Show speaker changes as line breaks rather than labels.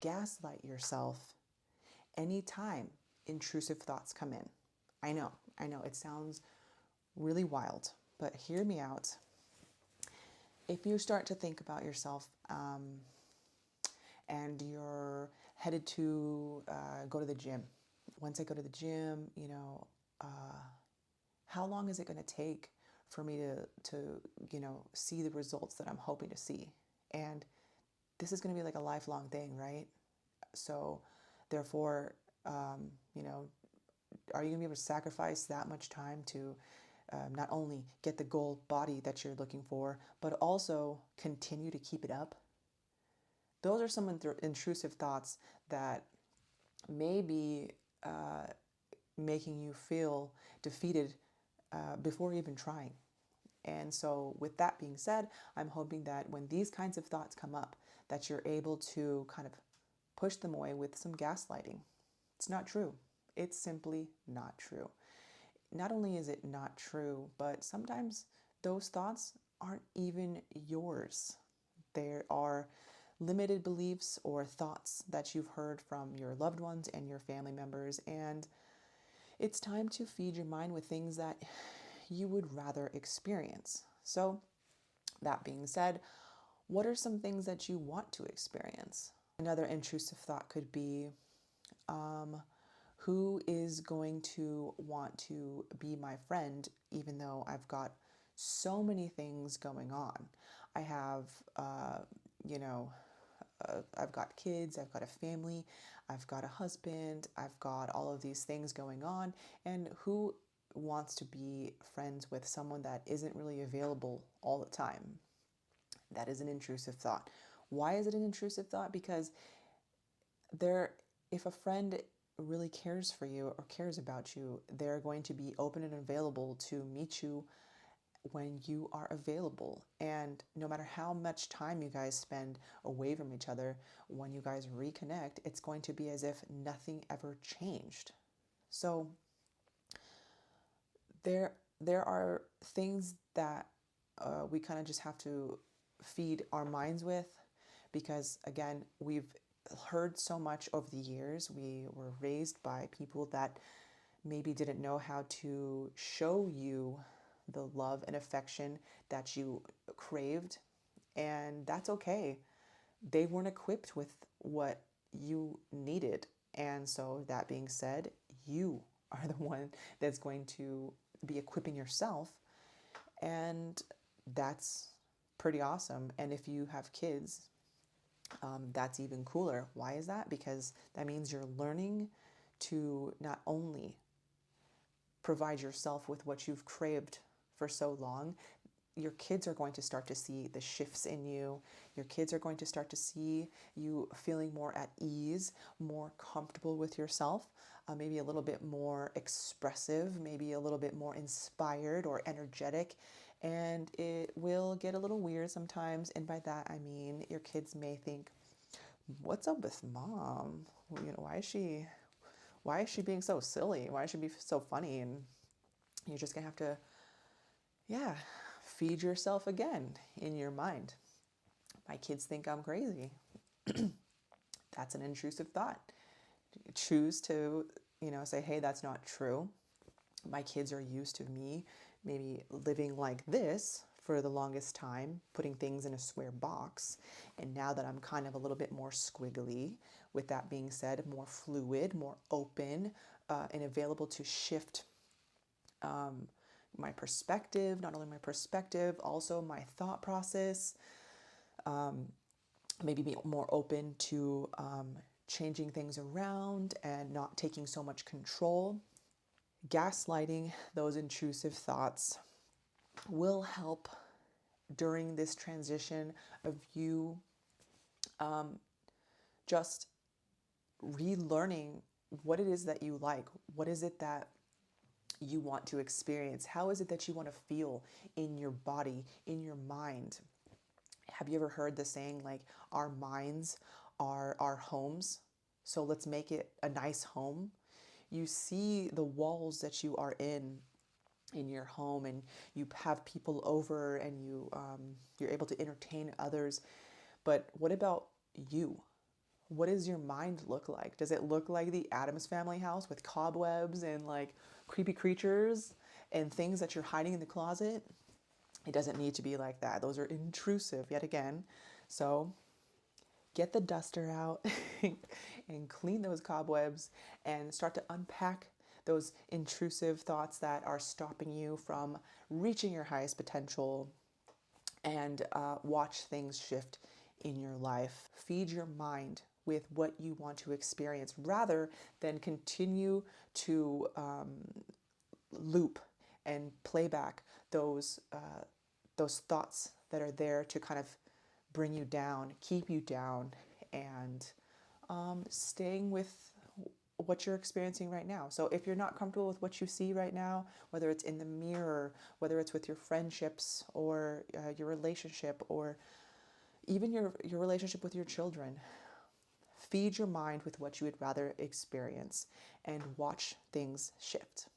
gaslight yourself anytime intrusive thoughts come in. I know, it sounds really wild, but hear me out. If you start to think about yourself and you're headed to go to the gym, once I go to the gym, how long is it going to take for me to see the results that I'm hoping to see? And this is going to be like a lifelong thing, right? So therefore, are you going to be able to sacrifice that much time to not only get the goal body that you're looking for, but also continue to keep it up? Those are some intrusive thoughts that may be making you feel defeated before even trying. And so with that being said, I'm hoping that when these kinds of thoughts come up, that you're able to kind of push them away with some gaslighting. It's not true. It's simply not true. Not only is it not true, but sometimes those thoughts aren't even yours. There are limited beliefs or thoughts that you've heard from your loved ones and your family members, and it's time to feed your mind with things that you would rather experience. So, that being said, what are some things that you want to experience? Another intrusive thought could be, who is going to want to be my friend even though I've got so many things going on? I have, I've got kids, I've got a family, I've got a husband, I've got all of these things going on, and who wants to be friends with someone that isn't really available all the time? That is an intrusive thought. Why is it an intrusive thought? Because if a friend really cares for you or cares about you, they're going to be open and available to meet you when you are available. And no matter how much time you guys spend away from each other, when you guys reconnect, it's going to be as if nothing ever changed. So there are things that we kind of just have to feed our minds with, because again, we've heard so much over the years. We were raised by people that maybe didn't know how to show you the love and affection that you craved, and that's okay. They weren't equipped with what you needed. And so, that being said, you are the one that's going to be equipping yourself, and that's pretty awesome. And if you have kids, that's even cooler. Why is that? Because that means you're learning to not only provide yourself with what you've craved for so long, your kids are going to start to see the shifts in you. Your kids are going to start to see you feeling more at ease, more comfortable with yourself, maybe a little bit more expressive, maybe a little bit more inspired or energetic. And it will get a little weird sometimes. And by that, I mean your kids may think, what's up with mom? Why is she being so silly? Why is she being so funny? And you're just gonna have to, yeah, feed yourself again in your mind. My kids think I'm crazy. That's an intrusive thought. Choose to, say, hey, that's not true. My kids are used to me maybe living like this for the longest time, putting things in a square box. And now that I'm kind of a little bit more squiggly, with that being said, more fluid, more open, and available to shift my perspective, not only my perspective, also my thought process, maybe be more open to changing things around and not taking so much control. Gaslighting those intrusive thoughts will help during this transition of you just relearning what it is that you like. What is it that you want to experience? How is it that you want to feel in your body, in your mind? Have you ever heard the saying, like, our minds are our homes, so let's make it a nice home? You see the walls that you are in your home, and you have people over, and you're able to entertain others. But what about you? What does your mind look like? Does it look like the Addams Family house with cobwebs and like creepy creatures and things that you're hiding in the closet? It doesn't need to be like that. Those are intrusive yet again. So get the duster out and clean those cobwebs and start to unpack those intrusive thoughts that are stopping you from reaching your highest potential, and watch things shift in your life. Feed your mind with what you want to experience rather than continue to loop and play back those thoughts that are there to kind of bring you down, keep you down, and staying with what you're experiencing right now. So if you're not comfortable with what you see right now, whether it's in the mirror, whether it's with your friendships or your relationship, or even your relationship with your children, feed your mind with what you would rather experience and watch things shift.